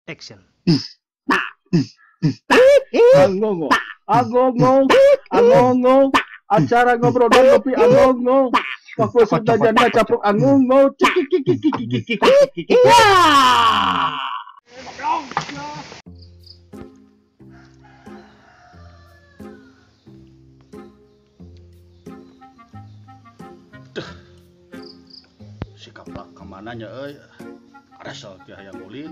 Action. Angongo, angongo, angongo, acara ngobrol dan kopi angongo. Waktu sudah janda capruk angongo. Si kaplak kemananya ada soal yang ulin.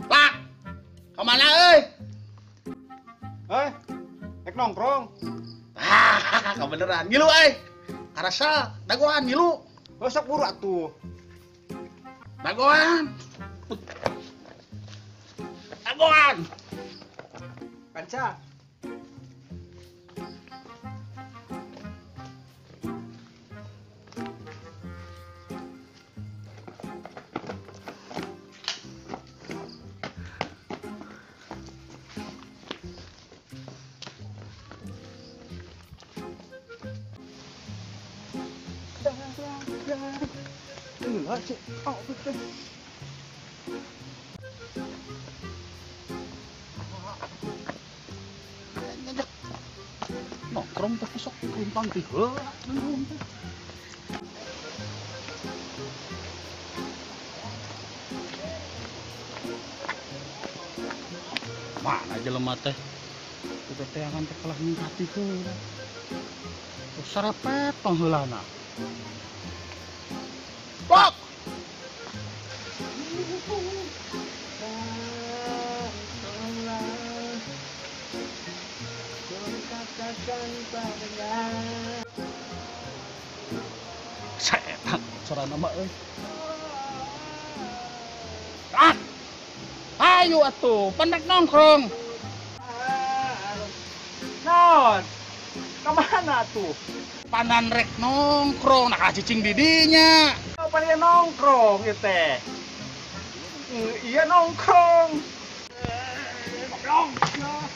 Plak kemana Ek nongkrong. Kebeneran ngilu karasa dagoan ngilu Besok buru atuh. dagoan Kanca. nongkrong teh besok rumpang teh mana jelema teh udah teh akan teh kalah ningkati heula terus sarepet pangheulana Bok setan sorana mah ayo atuh pendek nongkrong Non, kemana tuh? panan rek nongkrong nah cicing didinya Apa dia nongkrong ya teh? Iya nongkrong. Goblok.